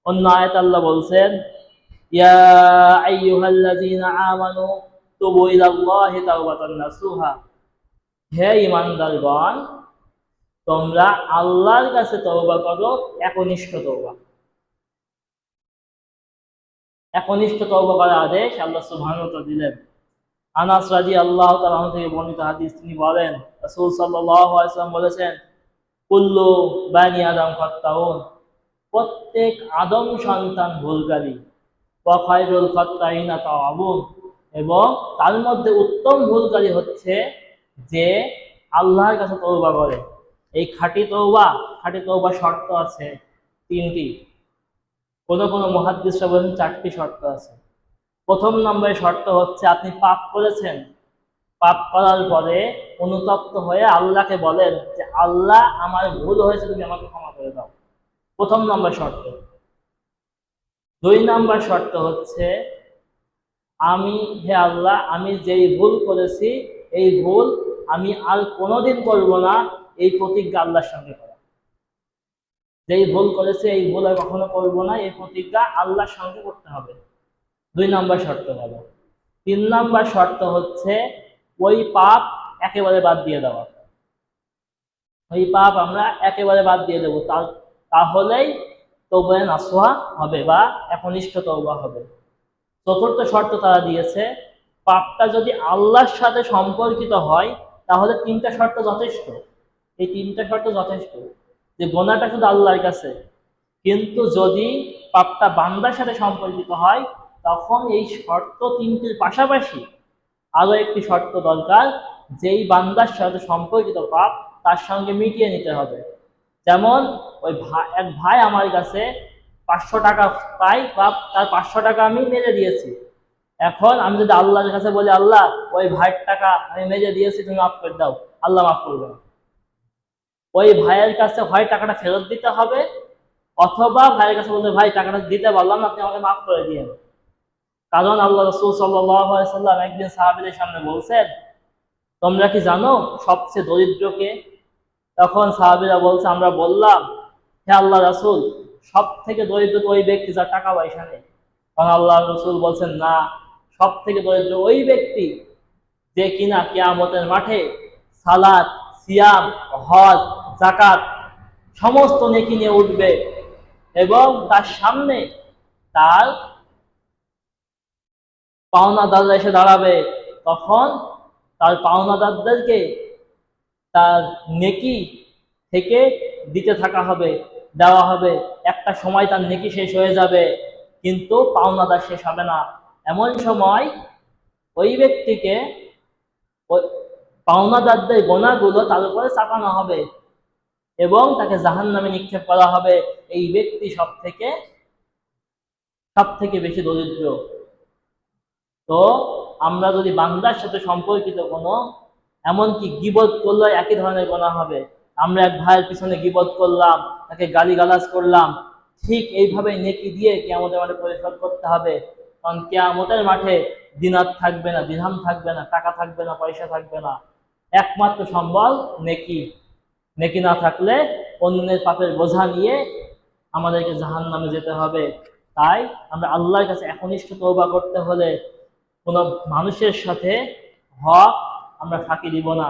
অন্য আয়াত আল্লাহ বলছেন, ইয়া আইয়ুহাল্লাযীনা আমানু তুবু ইলাল্লাহি তাওবাতান নাসুহা, হে ঈমানদারগণ, তোমরা আল্লাহর কাছে তওবা করো একনিষ্ঠ তওবা। একনিষ্ঠ তওবা করার আদেশ আল্লাহ সুবহানাহু ওয়া তাআলা দিলেন। আনাস রাদিয়াল্লাহু তাআলা থেকে বর্ণিত হাদিস, তিনি বলেন রাসূল সাল্লাল্লাহু আলাইহি ওয়াসাল্লাম বলেছেন, কুল্লু বানি আদম খাত্তাউন, প্রত্যেক আদম সন্তান ভুলকারী, ওয়া খায়রুল খাত্তাইনা তাওয়াবুন, এবং তার মধ্যে উত্তম ভুলকারী হচ্ছে যে আল্লাহর কাছে তওবা করে। এই খাঁটি তওবা শর্ত আছে তিনটি। কোন মুহাদ্দিসরা বলেন চারটি শর্ত আছে। প্রথম নম্বরের শর্ত হচ্ছে আপনি পাপ করেছেন, পাপ করার পরে অনুতপ্ত হয়ে আল্লাহকে বলেন যে আল্লাহ আমার ভুল হয়েছে, তুমি আমাকে ক্ষমা করে দাও। প্রথম নম্বর শর্ত। দুই নম্বর শর্ত হচ্ছে হে আল্লাহ, আমি যেই ভুল করেছি এই ভুল আমি আর কোনোদিন করব না, এই প্রতিজ্ঞা আল্লাহর সঙ্গে করা। যেই ভুল করেছি এই ভুল আর কখনো করব না, এই প্রতিজ্ঞা আল্লাহর সঙ্গে করতে হবে। দুই নম্বর শর্ত হলো। তিন নম্বর শর্ত হচ্ছে ওই পাপ একেবারে বাদ দিয়ে দেওয়া। ওই পাপ আমরা একেবারে বাদ দিয়ে দেবো, তাহলেই তওবা নাসুহা হবে বা একনিষ্ঠ তওবা হবে। চতুর্থ শর্ত তারা দিয়েছে, পাপটা যদি আল্লাহর সাথে সম্পর্কিত হয় তাহলে তিনটা শর্ত যথেষ্ট। এই তিনটা শর্ত যথেষ্ট, যে গোনাটা শুধু আল্লাহর কাছে, কিন্তু যদি পাপটা বান্দার সাথে সম্পর্কিত হয় তখন এই শর্ত তিনটির পাশাপাশি আরো একটি শর্ত দরকার, যেই বান্দার সাথে সম্পর্কিত পাপ তার সঙ্গে মিটিয়ে নিতে হবে। যেমন এক ভাই আমার কাছে 500 টাকা পাই, বা তার 500 টাকা আমি মেরে দিয়েছি। এখন আমি যদি আল্লাহর কাছে বলি আল্লাহ ওই ভাইয়ের টাকা আমি মেরে দিয়েছি, তুমি মাফ করে দাও, আল্লাহ মাফ করবে না। ওই ভাইয়ের কাছে হয় টাকাটা ফেরত দিতে হবে, অথবা ভাইয়ের কাছে বলতে ভাই টাকাটা দিতে পারলাম না, আপনি আমাকে মাফ করে দিয়েন। কারণ আল্লাহ রাসূল সাল্লাল্লাহু আলাইহি ওয়াসাল্লাম একদিন সাহাবীদের সামনে বলছেন, তোমরা কি জানো সবচেয়ে দরিদ্র কে? তখন সাহাবীরা বলছে, আমরা বললাম, হে আল্লাহ রাসূল, সব থেকে দরিদ্র তো ওই ব্যক্তি যার টাকা পয়সা নেই। তখন আল্লাহ রাসূল বলছেন, না, সব থেকে দরিদ্র ওই ব্যক্তি যে কিনা কিয়ামতের মাঠে সালাত, সিয়াম, হজ, যাকাত সমস্ত নেকি নিয়ে উঠবে, এবং তার সামনে তার পাওনাদাররা এসে দাঁড়াবে। তখন তার পাওনাদারদেরকে তার নেকি থেকে দিতে থাকা হবে, দেওয়া হবে। একটা সময় তার নেকি শেষ হয়ে যাবে, কিন্তু পাওনাদার শেষ হবে না। এমন সময় ওই ব্যক্তিকে পাওনাদারদের গোনাগুলো তার উপরে চাপানো হবে এবং তাকে জাহান্নামে নিক্ষেপ করা হবে। এই ব্যক্তি সব থেকে বেশি দরিদ্র। তো আমরা যদি বান্দার সাথে সম্পর্কিত কোনো, এমনকি গীবত করলে একই ধরনের গোনা হবে। আমরা এক ভাইয়ের পিছনে গীবত করলাম, তাকে গালিগালাজ করলাম, ঠিক এইভাবে নেকি দিয়ে কিয়ামতের মাঠে পরিশোধ করতে হবে। কারণ কিয়ামতের মাঠে দিনার থাকবে না, দিরহাম থাকবে না, টাকা থাকবে না, পয়সা থাকবে না, একমাত্র সম্বল নেকি। নেকি না থাকলে অন্যের পাপের বোঝা নিয়ে আমাদেরকে জাহান্নামে যেতে হবে। তাই আমরা আল্লাহর কাছে একনিষ্ঠ তওবা করতে হলে কোনো মানুষের সাথে হক আমরা ফাঁকি দিব না।